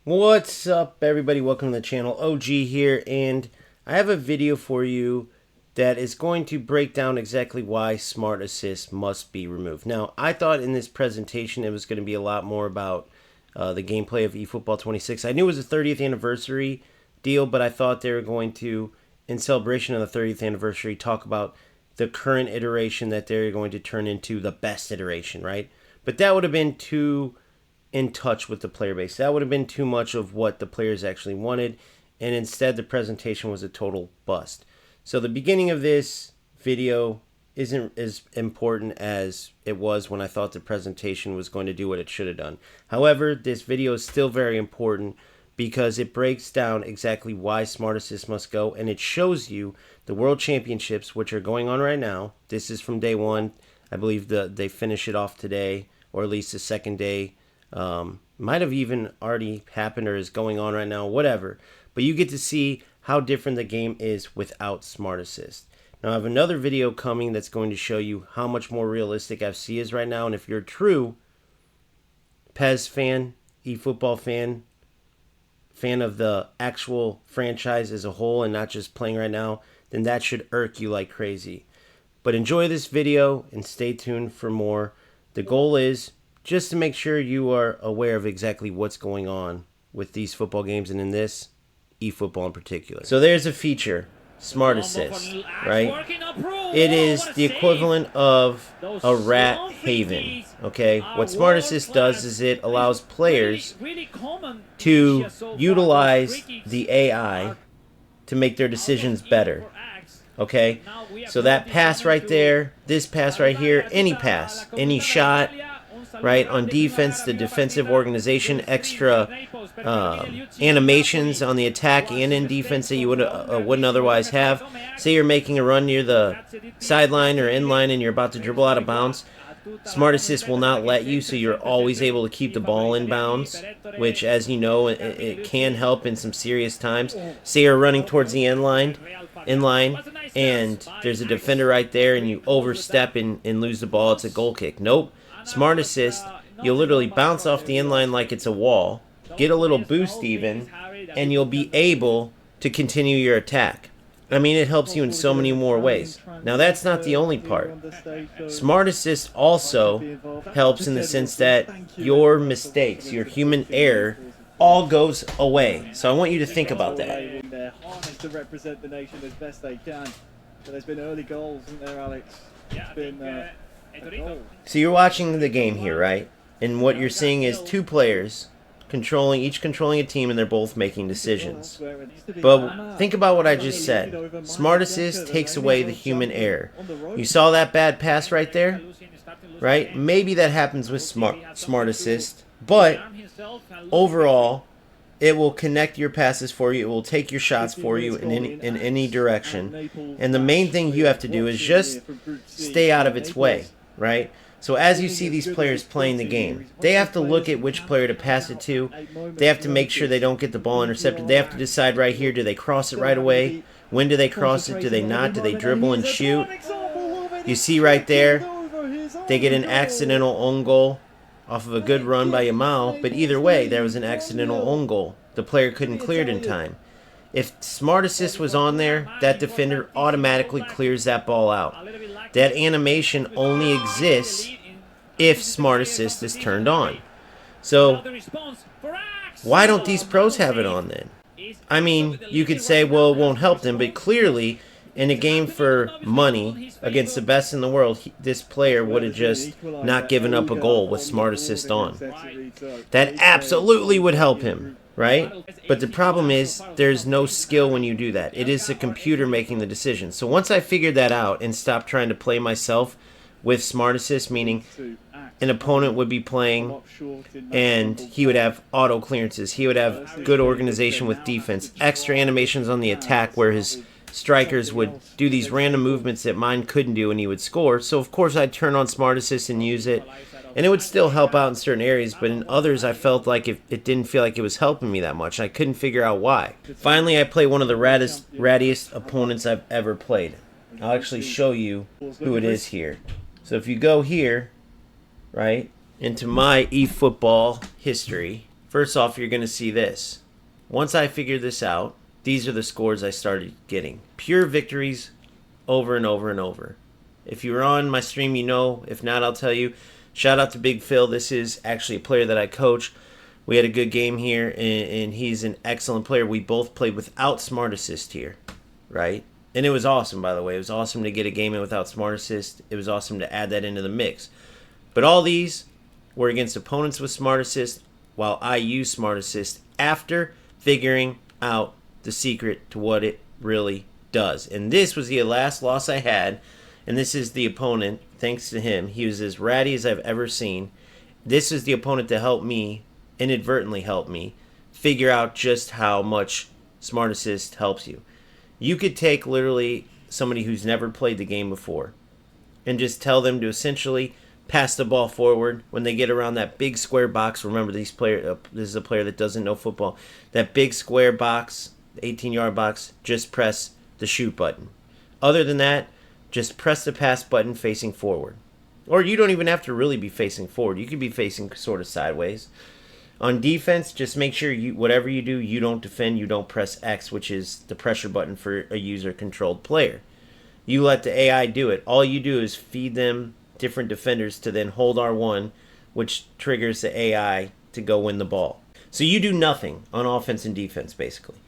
What's up, everybody? Welcome to the channel. OG here, and I have a video for you that is going to break down exactly why Smart Assist must be removed. Now, I thought in this presentation it was going to be a lot more about the gameplay of Efootball 26. I knew it was a 30th anniversary deal, but I thought they were going to, in celebration of the 30th anniversary, talk about the current iteration that they're going to turn into the best iteration, right? But that would have been too in touch with the player base. That would have been too much of what the players actually wanted, and instead the presentation was a total bust. So the beginning of this video isn't as important as it was when I thought the presentation was going to do what it should have done. However, this video is still very important because it breaks down exactly why Smart Assist must go, and it shows you the World Championships, which are going on right now. This is from day one. I believe they finish it off today, or at least the second day. Might have even already happened or is going on right now, whatever. But you get to see how different the game is without Smart Assist. Now I have another video coming that's going to show you how much more realistic FC is right now. And if you're a true PES fan, eFootball fan of the actual franchise as a whole and not just playing right now, then that should irk you like crazy. But enjoy this video and stay tuned for more. The goal is just to make sure you are aware of exactly what's going on with these football games, and in this, eFootball in particular. So there's a feature, Smart Assist, right? It is the equivalent of a rat haven, okay? What Smart Assist does is it allows players to utilize the AI to make their decisions better, okay? So that pass right there, this pass right here, any pass, any shot, right, on defense, the defensive organization, extra animations on the attack and in defense that you wouldn't otherwise have. Say you're making a run near the sideline or inline and you're about to dribble out of bounds. Smart Assist will not let you, so you're always able to keep the ball in bounds, which, as you know, it can help in some serious times. Say you're running towards the inline, and there's a defender right there and you overstep and lose the ball. It's a goal kick. Nope. Smart Assist, you'll literally bounce off the inline like it's a wall, get a little boost even, and you'll be able to continue your attack. I mean, it helps you in so many more ways. Now, that's not the only part. Smart Assist also helps in the sense that your mistakes, your human error, all goes away. So I want you to think about that. To represent the nation as best they can. But there's been early goals, isn't there, Alex? It's been So you're watching the game here, right? And what you're seeing is two players each controlling a team, and they're both making decisions. But think about what I just said. Smart Assist takes away the human error. You saw that bad pass right there? Right? Maybe that happens with Smart Assist, but overall, it will connect your passes for you. It will take your shots for you in any direction. And the main thing you have to do is just stay out of its way, right? So as you see these players playing the game, they have to look at which player to pass it to. They have to make sure they don't get the ball intercepted. They have to decide right here, do they cross it right away? When do they cross it? Do they not? Do they dribble and shoot? You see right there, they get an accidental own goal off of a good run by Yamal, but either way, there was an accidental own goal. The player couldn't clear it in time. If Smart Assist was on there, that defender automatically clears that ball out. That animation only exists if Smart Assist is turned on. So, why don't these pros have it on then? I mean, you could say, well, it won't help them, but clearly, in a game for money against the best in the world, this player would have just not given up a goal with Smart Assist on. That absolutely would help him, right? But the problem is there's no skill when you do that. It is the computer making the decision. So once I figured that out and stopped trying to play myself with Smart Assist, meaning an opponent would be playing and he would have auto clearances, he would have good organization with defense, extra animations on the attack where his strikers would do these random movements that mine couldn't do and he would score. So of course I'd turn on Smart Assist and use it, and it would still help out in certain areas, but in others I felt like it didn't feel like it was helping me that much. I couldn't figure out why. Finally, I play one of the rattiest opponents I've ever played. I'll actually show you who it is here. So if you go here, right, into my eFootball history, First off, you're going to see this. Once I figured this out, these are the scores I started getting. Pure victories over and over and over. If you were on my stream, you know. If not, I'll tell you. Shout out to Big Phil. This is actually a player that I coach. We had a good game here, and he's an excellent player. We both played without Smart Assist here, right? And it was awesome, by the way. It was awesome to get a game in without Smart Assist. It was awesome to add that into the mix. But all these were against opponents with Smart Assist, while I used Smart Assist after figuring out the secret to what it really does. And this was the last loss I had, and this is the opponent. Thanks to him, he was as ratty as I've ever seen. This is the opponent that helped me, inadvertently helped me, figure out just how much Smart Assist helps you. You could take literally somebody who's never played the game before and just tell them to essentially pass the ball forward when they get around that big square box. Remember, this is a player that doesn't know football. That big square box, the 18-yard box, just press the shoot button. Other than that, just press the pass button facing forward. Or you don't even have to really be facing forward. You could be facing sort of sideways. On defense, just make sure whatever you do, you don't defend, you don't press X, which is the pressure button for a user-controlled player. You let the AI do it. All you do is feed them different defenders to then hold R1, which triggers the AI to go win the ball. So you do nothing on offense and defense, basically.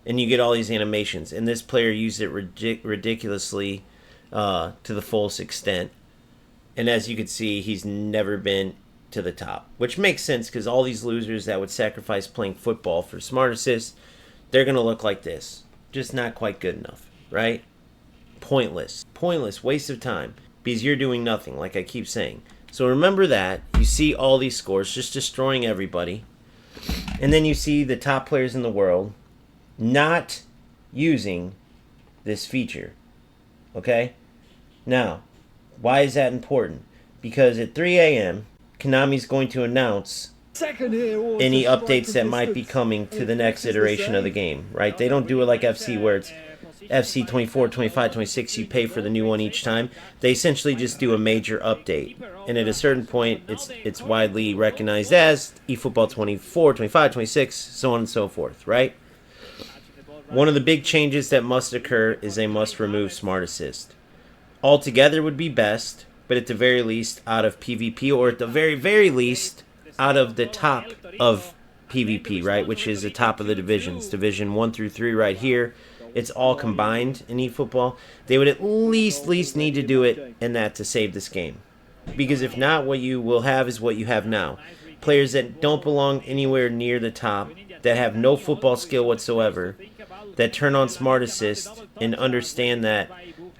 And you get all these animations. And this player used it ridiculously to the fullest extent. And as you can see, he's never been to the top, which makes sense because all these losers that would sacrifice playing football for Smart Assist, they're going to look like this. Just not quite good enough, right? Pointless, waste of time because you're doing nothing, like I keep saying. So remember that. You see all these scores just destroying everybody. And then you see the top players in the world not using this feature. Okay? Now, why is that important? Because at 3 a.m., Konami's going to announce any updates that might be coming to the next iteration of the game, right? They don't do it like FC where it's FC 24, 25, 26, you pay for the new one each time. They essentially just do a major update. And at a certain point, it's widely recognized as eFootball 24, 25, 26, so on and so forth, right? One of the big changes that must occur is they must remove Smart Assist. Altogether would be best, but at the very least out of PvP, or at the very, very least out of the top of PvP, right? Which is the top of the divisions. Division 1 through 3 right here. It's all combined in eFootball. They would at least need to do it in that to save this game. Because if not, what you will have is what you have now. Players that don't belong anywhere near the top, that have no football skill whatsoever, that turn on Smart Assist and understand that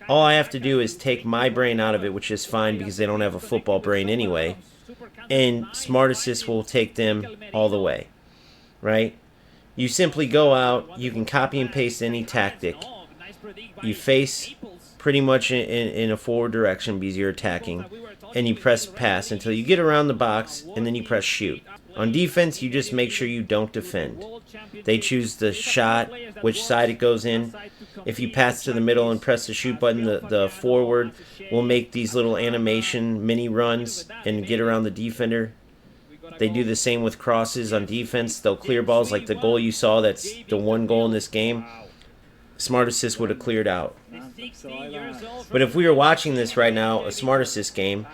all I have to do is take my brain out of it, which is fine because they don't have a football brain anyway, and Smart Assist will take them all the way, right? You simply go out, you can copy and paste any tactic. You face pretty much in a forward direction because you're attacking, and you press pass until you get around the box, and then you press shoot. On defense, you just make sure you don't defend. They choose the shot, which side it goes in. If you pass to the middle and press the shoot button, the forward will make these little animation mini runs and get around the defender. They do the same with crosses on defense. They'll clear balls like the goal you saw. That's the one goal in this game. Smart Assist would have cleared out. But if we were watching this right now, a Smart Assist game,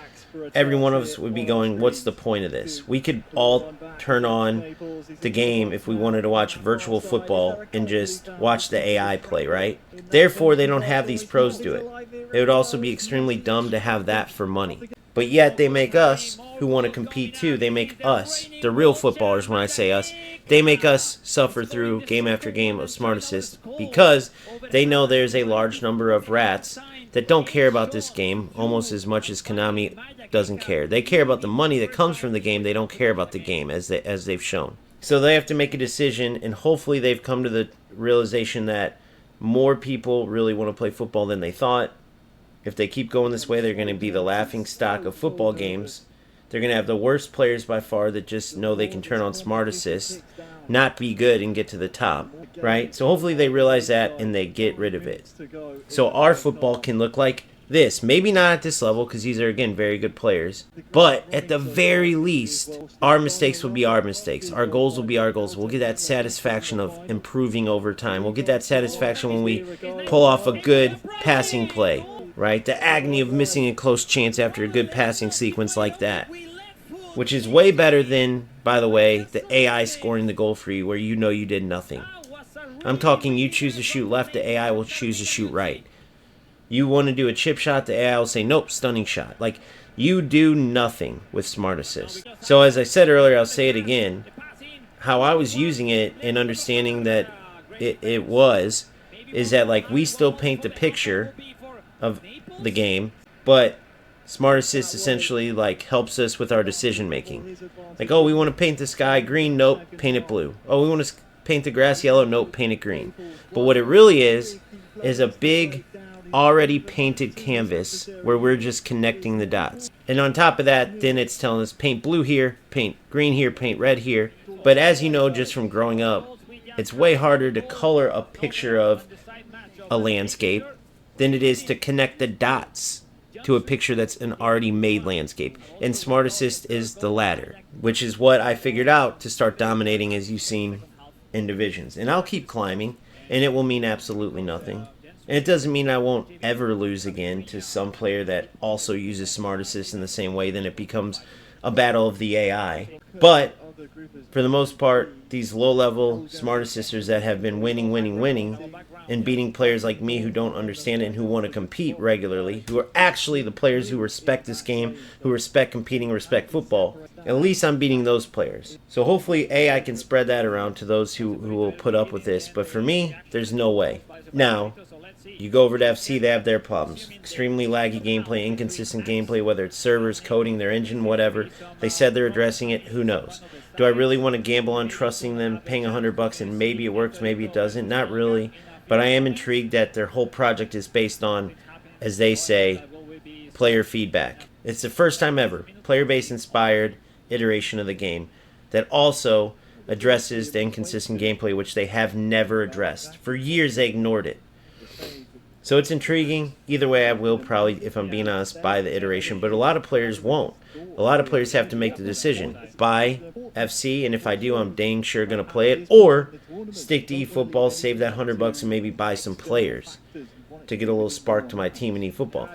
every one of us would be going, what's the point of this? We could all turn on the game if we wanted to watch virtual football and just watch the AI play, right? Therefore, they don't have these pros do it. It would also be extremely dumb to have that for money. But yet they make us, who want to compete too, they make us, the real footballers when I say us, they make us suffer through game after game of Smart Assist because they know there's a large number of rats that don't care about this game almost as much as Konami doesn't care. They care about the money that comes from the game. They don't care about the game as they've shown. So they have to make a decision, and hopefully they've come to the realization that more people really want to play football than they thought. If they keep going this way, they're going to be the laughing stock of football games. They're going to have the worst players by far that just know they can turn on Smart Assist, not be good, and get to the top, right? So hopefully they realize that and they get rid of it. So our football can look like this. Maybe not at this level because these are, again, very good players. But at the very least, our mistakes will be our mistakes. Our goals will be our goals. We'll get that satisfaction of improving over time. We'll get that satisfaction when we pull off a good passing play, right? The agony of missing a close chance after a good passing sequence like that. Which is way better than, by the way, the AI scoring the goal for you where you know you did nothing. I'm talking you choose to shoot left, the AI will choose to shoot right. You want to do a chip shot, the AI will say, nope, stunning shot. Like, you do nothing with Smart Assist. So as I said earlier, I'll say it again, how I was using it and understanding that it is that, like, we still paint the picture of the game, but Smart Assist essentially, like, helps us with our decision making. Like, oh, we want to paint the sky green, nope, paint it blue. Oh, we want to paint the grass yellow, nope, paint it green. But what it really is a big already painted canvas where we're just connecting the dots. And on top of that, then it's telling us paint blue here, paint green here, paint red here. But as you know, just from growing up, it's way harder to color a picture of a landscape than it is to connect the dots to a picture that's an already made landscape. And Smart Assist is the latter, which is what I figured out to start dominating, as you've seen in divisions. And I'll keep climbing, and it will mean absolutely nothing. And it doesn't mean I won't ever lose again to some player that also uses Smart Assist in the same way. Then it becomes a battle of the AI. But for the most part, these low-level Smart Assisters that have been winning, and beating players like me who don't understand it and who want to compete regularly, who are actually the players who respect this game, who respect competing, respect football, at least I'm beating those players. So hopefully AI can spread that around to those who will put up with this. But for me, there's no way. Now, you go over to FC, they have their problems. Extremely laggy gameplay, inconsistent gameplay, whether it's servers, coding, their engine, whatever. They said they're addressing it. Who knows? Do I really want to gamble on trusting them, paying $100 and maybe it works, maybe it doesn't? Not really. But I am intrigued that their whole project is based on, as they say, player feedback. It's the first time ever, player-based inspired iteration of the game that also addresses the inconsistent gameplay, which they have never addressed. For years they ignored it. So it's intriguing. Either way, I will probably, if I'm being honest, buy the iteration. But a lot of players won't. A lot of players have to make the decision. Buy FC, and if I do, I'm dang sure going to play it. Or stick to eFootball, save that $100 and maybe buy some players to get a little spark to my team in eFootball.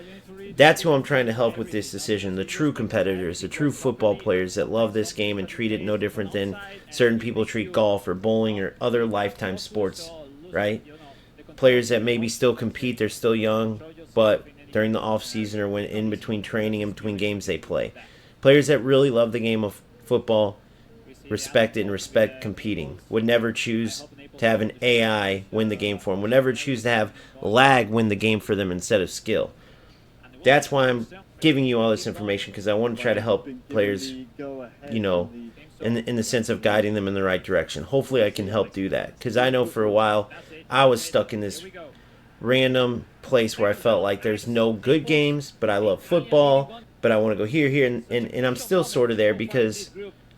That's who I'm trying to help with this decision. The true competitors, the true football players that love this game and treat it no different than certain people treat golf or bowling or other lifetime sports, right? Players that maybe still compete, they're still young, but during the off season or when in between training and between games they play. Players that really love the game of football, respect it and respect competing. Would never choose to have an AI win the game for them. Would never choose to have lag win the game for them instead of skill. That's why I'm giving you all this information, because I want to try to help players, you know, in the sense of guiding them in the right direction. Hopefully I can help do that, because I know for a while I was stuck in this random place where I felt like there's no good games, but I love football, but I want to go here, and I'm still sort of there because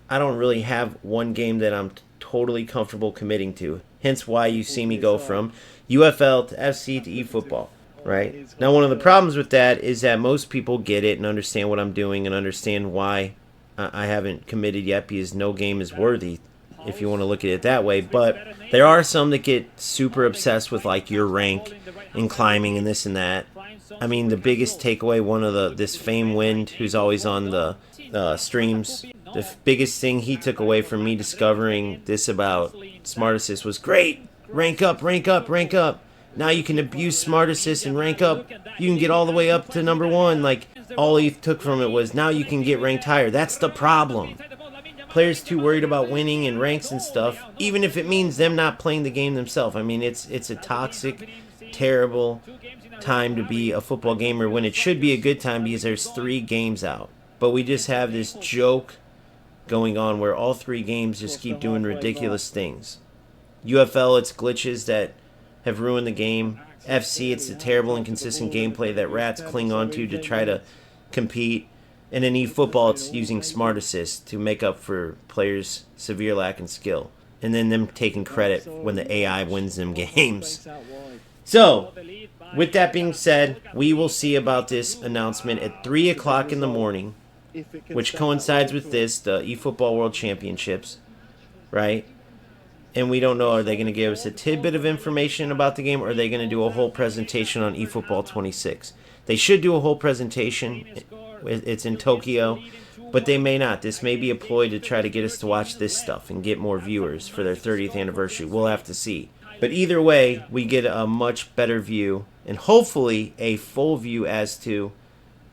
I don't really have one game that I'm totally comfortable committing to. Hence why you see me go from UFL to FC to eFootball, right? Now, one of the problems with that is that most people get it and understand what I'm doing and understand why I haven't committed yet, because no game is worthy, if you want to look at it that way. But there are some that get super obsessed with, like, your rank and climbing and this and that. I mean, the biggest takeaway, one of this Fame Wind, who's always on the streams, the biggest thing he took away from me discovering this about Smart Assist was, great, rank up, rank up, rank up. Now you can abuse Smart Assist and rank up. You can get all the way up to #1. Like, all he took from it was, now you can get ranked higher. That's the problem. Players too worried about winning and ranks and stuff, even if it means them not playing the game themselves. I mean, it's a toxic, terrible time to be a football gamer when it should be a good time because there's 3 games out. But we just have this joke going on where all 3 games just keep doing ridiculous things. UFL, it's glitches that have ruined the game. FC, it's the terrible inconsistent gameplay that rats cling onto to try to compete. And in eFootball, it's using Smart Assist to make up for players' severe lack in skill. And then them taking credit when the AI wins them games. So, with that being said, we will see about this announcement at 3 o'clock in the morning, which coincides with this, the eFootball World Championships, right? And we don't know, are they going to give us a tidbit of information about the game, or are they going to do a whole presentation on eFootball 26? They should do a whole presentation. It's in Tokyo, but they may not. This may be a ploy to try to get us to watch this stuff and get more viewers for their 30th anniversary. We'll have to see. But either way, we get a much better view and hopefully a full view as to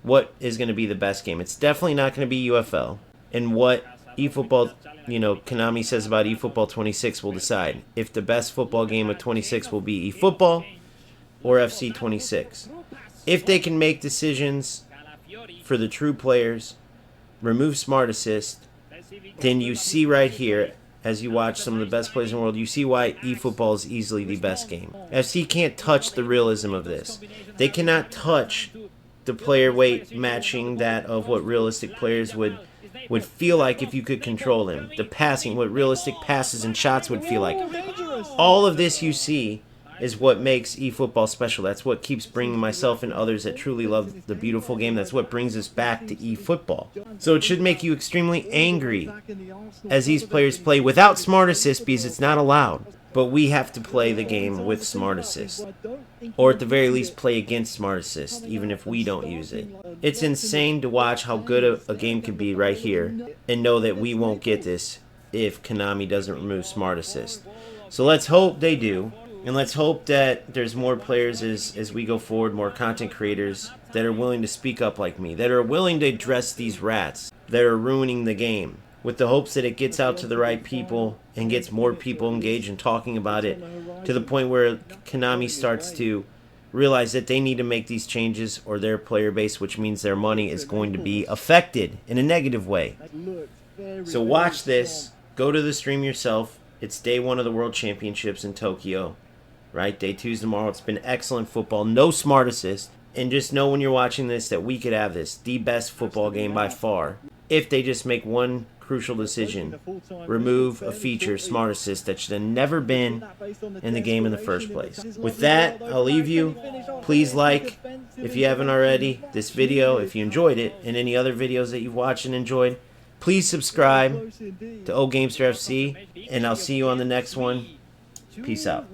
what is going to be the best game. It's definitely not going to be UFL. And what eFootball, Konami says about eFootball 26 will decide if the best football game of 26 will be eFootball or FC 26. If they can make decisions for the true players, remove Smart Assist, then you see right here, as you watch some of the best players in the world, you see why eFootball is easily the best game. FC can't touch the realism of this. They cannot touch the player weight matching that of what realistic players would feel like if you could control them. The passing, what realistic passes and shots would feel like. All of this you see is what makes eFootball special. That's what keeps bringing myself and others that truly love the beautiful game. That's what brings us back to eFootball. So it should make you extremely angry as these players play without Smart Assist, because it's not allowed. But we have to play the game with Smart Assist, or at the very least play against Smart Assist, even if we don't use it. It's insane to watch how good a game can be right here, and know that we won't get this if Konami doesn't remove Smart Assist. So let's hope they do. And let's hope that there's more players as we go forward, more content creators that are willing to speak up like me, that are willing to address these rats that are ruining the game, with the hopes that it gets out to the right people and gets more people engaged in talking about it, to the point where Konami starts to realize that they need to make these changes, or their player base, which means their money, is going to be affected in a negative way. So watch this. Go to the stream yourself. It's day 1 of the World Championships in Tokyo. Right, day 2's tomorrow. It's been excellent football. No Smart Assist. And just know when you're watching this that we could have this, the best football game by far, if they just make one crucial decision. Remove a feature, Smart Assist, that should have never been in the game in the first place. With that, I'll leave you. Please like, if you haven't already, this video, if you enjoyed it, and any other videos that you've watched and enjoyed. Please subscribe to OGamester FC, and I'll see you on the next one. Peace out.